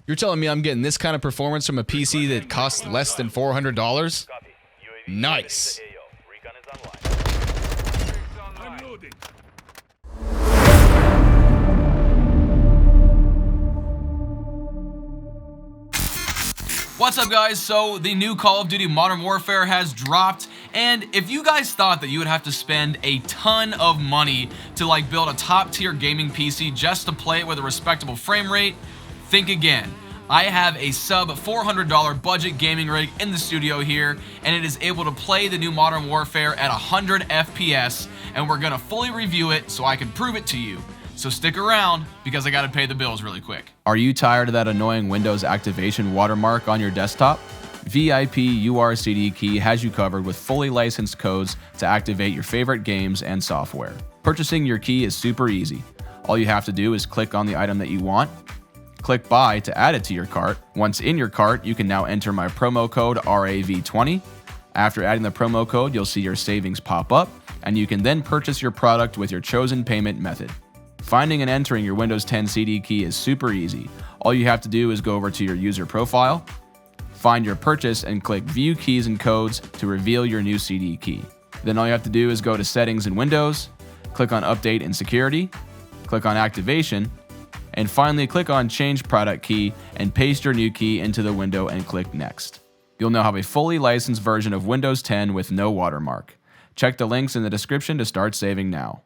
You're telling me I'm getting this kind of performance from a PC that costs less than $400? Nice. What's up, guys? So the new Call of Duty Modern Warfare has dropped, and if you guys thought that you would have to spend a ton of money to like build a top tier gaming PC just to play it with a respectable frame rate, think again. I have a sub $400 budget gaming rig in the studio here, and it is able to play the new Modern Warfare at 100 FPS, and we're gonna fully review it so I can prove it to you. So stick around, because I gotta pay the bills really quick. Are you tired of that annoying Windows activation watermark on your desktop? VIP URCD Key has you covered with fully licensed codes to activate your favorite games and software. Purchasing your key is super easy. All you have to do is click on the item that you want, click buy to add it to your cart. Once in your cart, you can now enter my promo code RAV20. After adding the promo code, you'll see your savings pop up, and you can then purchase your product with your chosen payment method. Finding and entering your Windows 10 CD key is super easy. All you have to do is go over to your user profile, find your purchase, and click View Keys and Codes to reveal your new CD key. Then all you have to do is go to Settings in Windows, click on Update and Security, click on Activation, and finally click on Change Product Key and paste your new key into the window and click Next. You'll now have a fully licensed version of Windows 10 with no watermark. Check the links in the description to start saving now.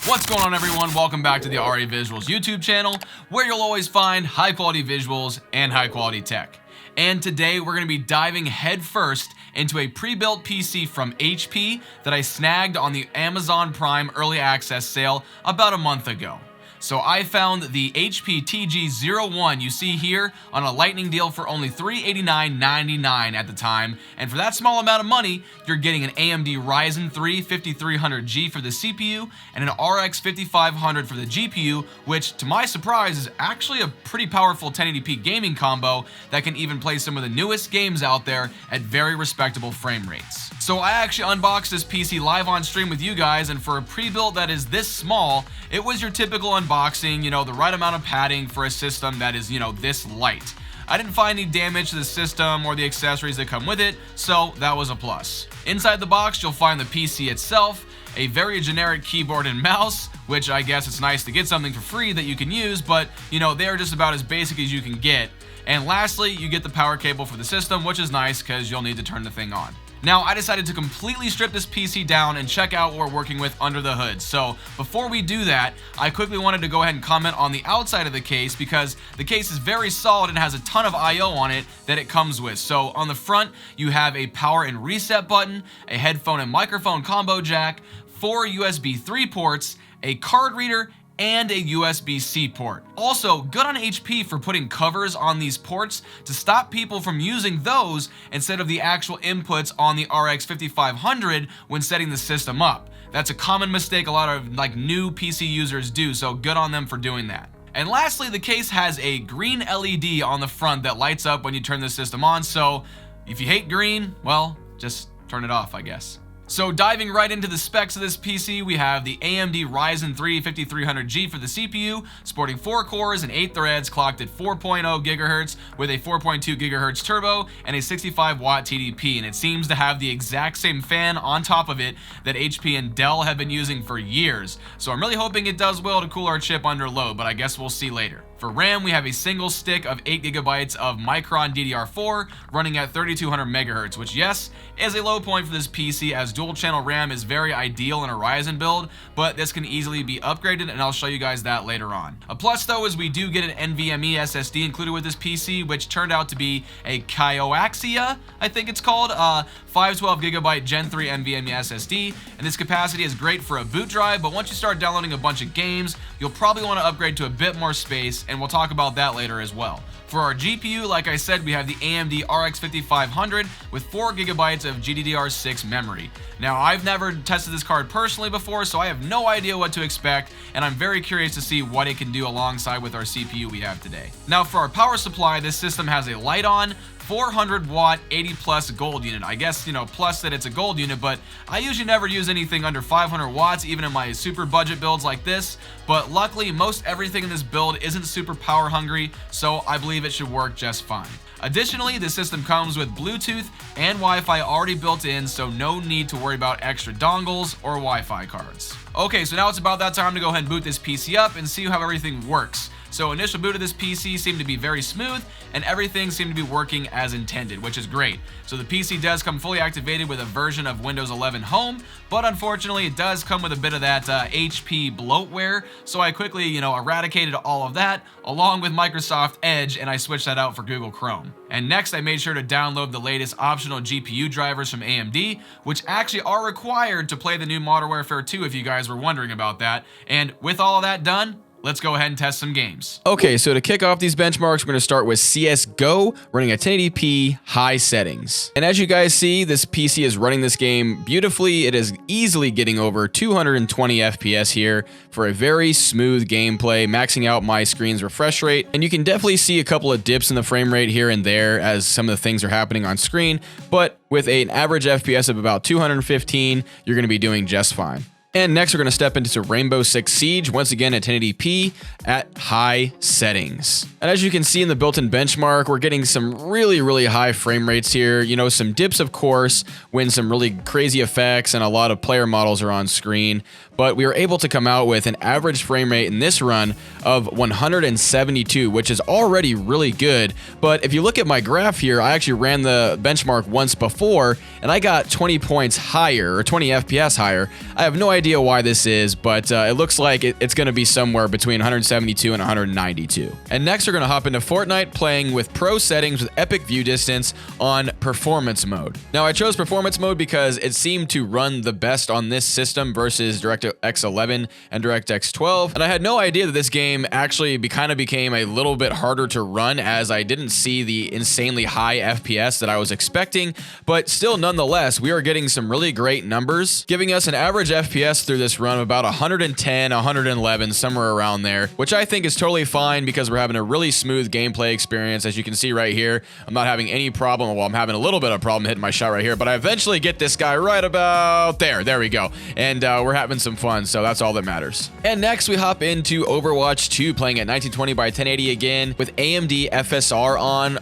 What's going on, everyone? Welcome back to the RA Visuals YouTube channel, where you'll always find high quality visuals and high quality tech. And today we're going to be diving headfirst into a pre-built PC from HP that I snagged on the Amazon Prime Early Access sale about a month ago. So I found the HP-TG01 you see here on a lightning deal for only $389.99 at the time, and for that small amount of money, you're getting an AMD Ryzen 3 5300G for the CPU and an RX 5500 for the GPU, which to my surprise is actually a pretty powerful 1080p gaming combo that can even play some of the newest games out there at very respectable frame rates. So I actually unboxed this PC live on stream with you guys, and for a pre-built that is this small, it was your typical unboxing, you know, the right amount of padding for a system that is, you know, this light. I didn't find any damage to the system or the accessories that come with it, so that was a plus. Inside the box, you'll find the PC itself, a very generic keyboard and mouse, which I guess it's nice to get something for free that you can use, but, you know, they're just about as basic as you can get. And lastly, you get the power cable for the system, which is nice because you'll need to turn the thing on. Now, I decided to completely strip this PC down and check out what we're working with under the hood. So before we do that, I quickly wanted to go ahead and comment on the outside of the case, because the case is very solid and has a ton of I/O on it that it comes with. So on the front, you have a power and reset button, a headphone and microphone combo jack, 4 USB 3 ports, a card reader, and a USB-C port. Also, good on HP for putting covers on these ports to stop people from using those instead of the actual inputs on the RX 5500 when setting the system up. That's a common mistake a lot of new PC users do, so good on them for doing that. And lastly, the case has a green LED on the front that lights up when you turn the system on, so if you hate green, well, just turn it off, I guess. So diving right into the specs of this PC, we have the AMD Ryzen 3 5300G for the CPU, sporting 4 cores and 8 threads, clocked at 4.0 GHz with a 4.2 GHz turbo and a 65 watt TDP, and it seems to have the exact same fan on top of it that HP and Dell have been using for years. So I'm really hoping it does well to cool our chip under load, but I guess we'll see later. For RAM, we have a single stick of 8GB of Micron DDR4 running at 3200 MHz, which yes, is a low point for this PC, as dual channel RAM is very ideal in a Ryzen build, but this can easily be upgraded, and I'll show you guys that later on. A plus though is we do get an NVMe SSD included with this PC, which turned out to be a Kioxia, I think it's called, 512GB Gen 3 NVMe SSD, and this capacity is great for a boot drive, but once you start downloading a bunch of games, you'll probably want to upgrade to a bit more space, and we'll talk about that later as well. For our GPU, like I said, we have the AMD RX 5500 with 4GB of GDDR6 memory. Now, I've never tested this card personally before, so I have no idea what to expect, and I'm very curious to see what it can do alongside with our CPU we have today. Now, for our power supply, this system has a light on, 400 watt 80 plus gold unit. I guess, you know, plus that it's a gold unit, but I usually never use anything under 500 watts, even in my super budget builds like this. But luckily, most everything in this build isn't super power hungry, so I believe it should work just fine. Additionally, the system comes with Bluetooth and Wi-Fi already built in, so no need to worry about extra dongles or Wi-Fi cards. Okay, so now it's about that time to go ahead and boot this PC up and see how everything works. So initial boot of this PC seemed to be very smooth, and everything seemed to be working as intended, which is great. So the PC does come fully activated with a version of Windows 11 Home, but unfortunately it does come with a bit of that HP bloatware, so I quickly, eradicated all of that, along with Microsoft Edge, and I switched that out for Google Chrome. And next I made sure to download the latest optional GPU drivers from AMD, which actually are required to play the new Modern Warfare 2 if you guys were wondering about that. And with all of that done, let's go ahead and test some games. Okay, so to kick off these benchmarks, we're going to start with CSGO running at 1080p high settings. And as you guys see, this PC is running this game beautifully. It is easily getting over 220 FPS here for a very smooth gameplay, maxing out my screen's refresh rate. And you can definitely see a couple of dips in the frame rate here and there as some of the things are happening on screen. But with an average FPS of about 215, you're going to be doing just fine. And next we're going to step into Rainbow Six Siege, once again at 1080p at high settings. And as you can see in the built-in benchmark, we're getting some really high frame rates here. Some dips of course when some really crazy effects and a lot of player models are on screen. But we were able to come out with an average frame rate in this run of 172, which is already really good. But if you look at my graph here, I actually ran the benchmark once before, and I got 20 points higher, or 20 FPS higher. I have no idea why this is, but it looks like it's going to be somewhere between 172 and 192. And next, we're going to hop into Fortnite, playing with pro settings with epic view distance on performance mode. Now, I chose performance mode because it seemed to run the best on this system versus DirectX 11 and DirectX 12, and I had no idea that this game actually kind of became a little bit harder to run, as I didn't see the insanely high FPS that I was expecting. But still, nonetheless, we are getting some really great numbers, giving us an average FPS through this run of about 110, 111, somewhere around there, which I think is totally fine because we're having a really smooth gameplay experience. As you can see right here, I'm not having any problem. Well, I'm having a little bit of problem hitting my shot right here, but I eventually get this guy right about there. There we go. And we're having some fun, so that's all that matters. And next we hop into Overwatch 2, playing at 1920 by 1080 again with AMD FSR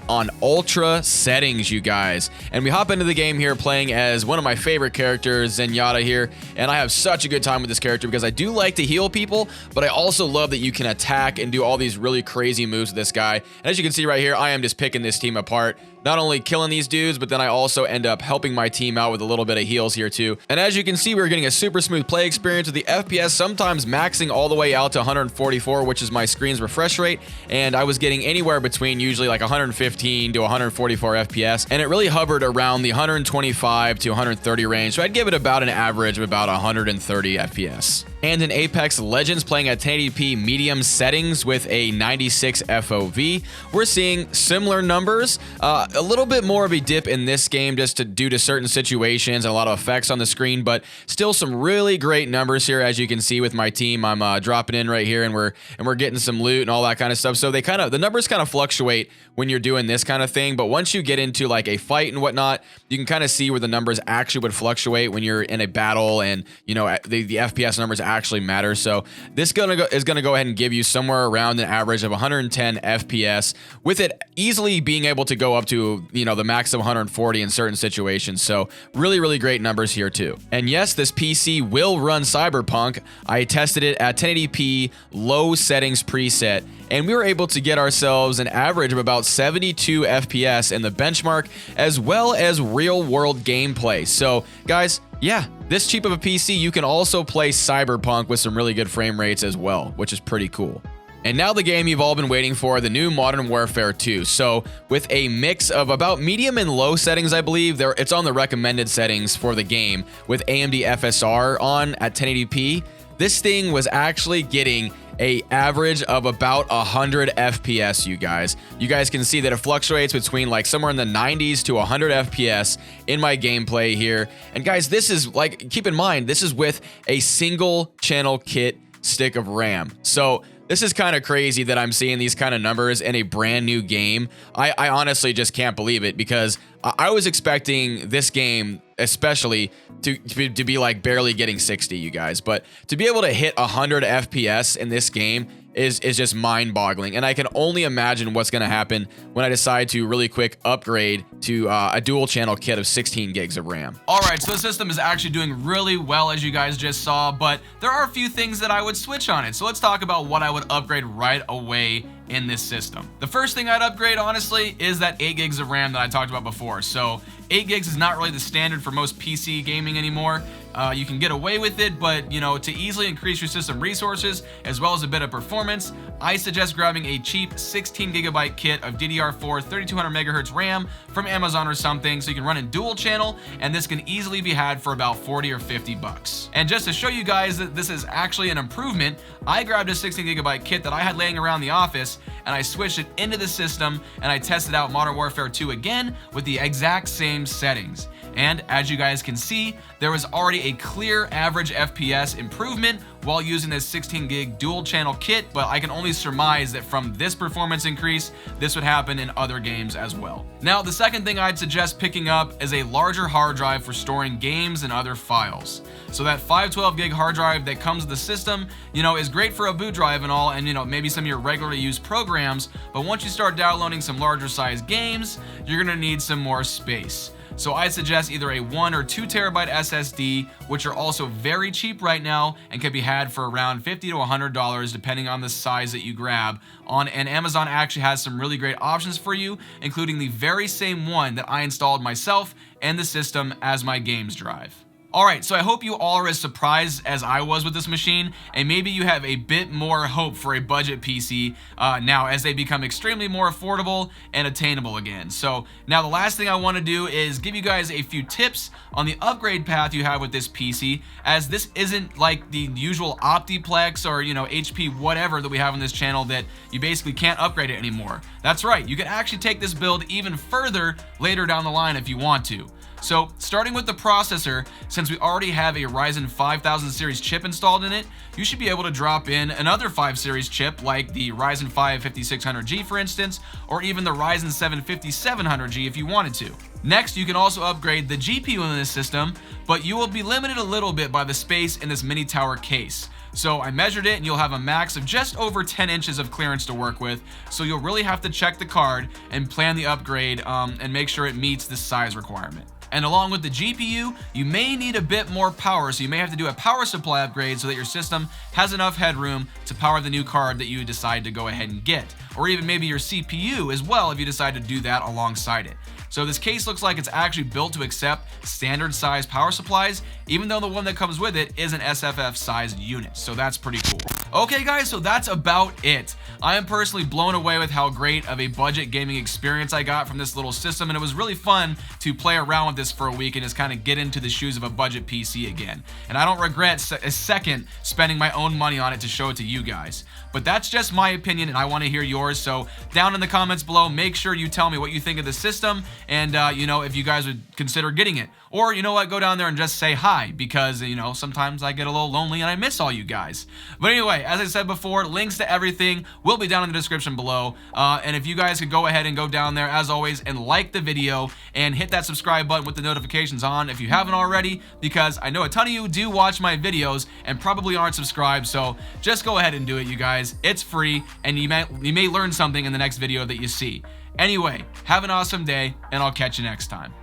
on ultra settings, you guys. And we hop into the game here playing as one of my favorite characters, Zenyatta here, and I have such a good time with this character because I do like to heal people, but I also love that you can attack and do all these really crazy moves with this guy. And as you can see right here, I am just picking this team apart. Not only killing these dudes, but then I also end up helping my team out with a little bit of heals here too. And as you can see, we're getting a super smooth play experience with the FPS sometimes maxing all the way out to 144, which is my screen's refresh rate. And I was getting anywhere between usually like 115 to 144 FPS. And it really hovered around the 125 to 130 range. So I'd give it about an average of about 130 FPS. And in Apex Legends, playing at 1080p medium settings with a 96 FOV, we're seeing similar numbers. A little bit more of a dip in this game just due to certain situations and a lot of effects on the screen, but still some really great numbers here. As you can see with my team, I'm dropping in right here, and we're getting some loot and all that kind of stuff. So the numbers kind of fluctuate when you're doing this kind of thing, but once you get into like a fight and whatnot, you can kind of see where the numbers actually would fluctuate when you're in a battle, and the FPS numbers actually matter. So this is gonna go ahead and give you somewhere around an average of 110 FPS, with it easily being able to go up to the max of 140 in certain situations. So really great numbers here too. And yes, this PC will run Cyberpunk. I tested it at 1080p low settings preset, and we were able to get ourselves an average of about 72 FPS in the benchmark, as well as real world gameplay. So guys, yeah, this cheap of a PC, you can also play Cyberpunk with some really good frame rates as well, which is pretty cool. And now the game you've all been waiting for, the new Modern Warfare 2. So with a mix of about medium and low settings, I believe, it's on the recommended settings for the game with AMD FSR on at 1080p. This thing was actually getting a average of about 100 FPS, you guys. You guys can see that it fluctuates between like somewhere in the 90s to 100 FPS in my gameplay here. And guys, this is like, keep in mind, this is with a single channel kit stick of RAM. So This is kind of crazy that I'm seeing these kind of numbers in a brand new game. I honestly just can't believe it, because I was expecting this game especially to be like barely getting 60, you guys, but to be able to hit 100 FPS in this game is just mind-boggling. And I can only imagine what's going to happen when I decide to really quick upgrade to a dual channel kit of 16 gigs of RAM. All right, so the system is actually doing really well, as you guys just saw, but there are a few things that I would switch on it. So let's talk about what I would upgrade right away in this system. The first thing I'd upgrade, honestly, is that 8 gigs of RAM that I talked about before. So 8 gigs is not really the standard for most PC gaming anymore. You can get away with it, but to easily increase your system resources as well as a bit of performance, I suggest grabbing a cheap 16 gigabyte kit of DDR4 3200 megahertz RAM from Amazon or something, so you can run in dual channel, and this can easily be had for about 40 or 50 bucks. And just to show you guys that this is actually an improvement, I grabbed a 16 gigabyte kit that I had laying around the office, and I switched it into the system, and I tested out Modern Warfare 2 again with the exact same settings. And as you guys can see, there was already a clear average FPS improvement while using this 16 gig dual channel kit, but I can only surmise that from this performance increase, this would happen in other games as well. Now, the second thing I'd suggest picking up is a larger hard drive for storing games and other files. So that 512 gig hard drive that comes with the system, is great for a boot drive and all, and maybe some of your regularly used programs, but once you start downloading some larger size games, you're gonna need some more space. So I suggest either a 1 or 2 terabyte SSD, which are also very cheap right now and can be had for around $50 to $100 depending on the size that you grab. And Amazon actually has some really great options for you, including the very same one that I installed myself and the system as my games drive. Alright, so I hope you all are as surprised as I was with this machine, and maybe you have a bit more hope for a budget PC now as they become extremely more affordable and attainable again. So now the last thing I want to do is give you guys a few tips on the upgrade path you have with this PC, as this isn't like the usual Optiplex or HP whatever that we have on this channel that you basically can't upgrade it anymore. That's right, you can actually take this build even further later down the line if you want to. So starting with the processor, since we already have a Ryzen 5000 series chip installed in it, you should be able to drop in another 5 series chip like the Ryzen 5 5600G for instance, or even the Ryzen 7 5700G if you wanted to. Next, you can also upgrade the GPU in this system, but you will be limited a little bit by the space in this mini tower case. So I measured it and you'll have a max of just over 10 inches of clearance to work with, so you'll really have to check the card and plan the upgrade and make sure it meets this size requirement. And along with the GPU, you may need a bit more power, so you may have to do a power supply upgrade so that your system has enough headroom to power the new card that you decide to go ahead and get. Or even maybe your CPU as well if you decide to do that alongside it. So this case looks like it's actually built to accept standard size power supplies, even though the one that comes with it is an SFF sized unit, so that's pretty cool. Okay guys, so that's about it. I am personally blown away with how great of a budget gaming experience I got from this little system, and it was really fun to play around with this for a week and just kind of get into the shoes of a budget PC again. And I don't regret a second spending my own money on it to show it to you guys. But that's just my opinion and I want to hear yours, so down in the comments below, make sure you tell me what you think of the system and if you guys would consider getting it. Or you know what, go down there and just say hi, because sometimes I get a little lonely and I miss all you guys. But anyway, as I said before, links to everything will be down in the description below. And if you guys could go ahead and go down there as always and like the video and hit that subscribe button with the notifications on if you haven't already, because I know a ton of you do watch my videos and probably aren't subscribed, so just go ahead and do it, you guys. It's free and you may learn something in the next video that you see. Anyway, have an awesome day and I'll catch you next time.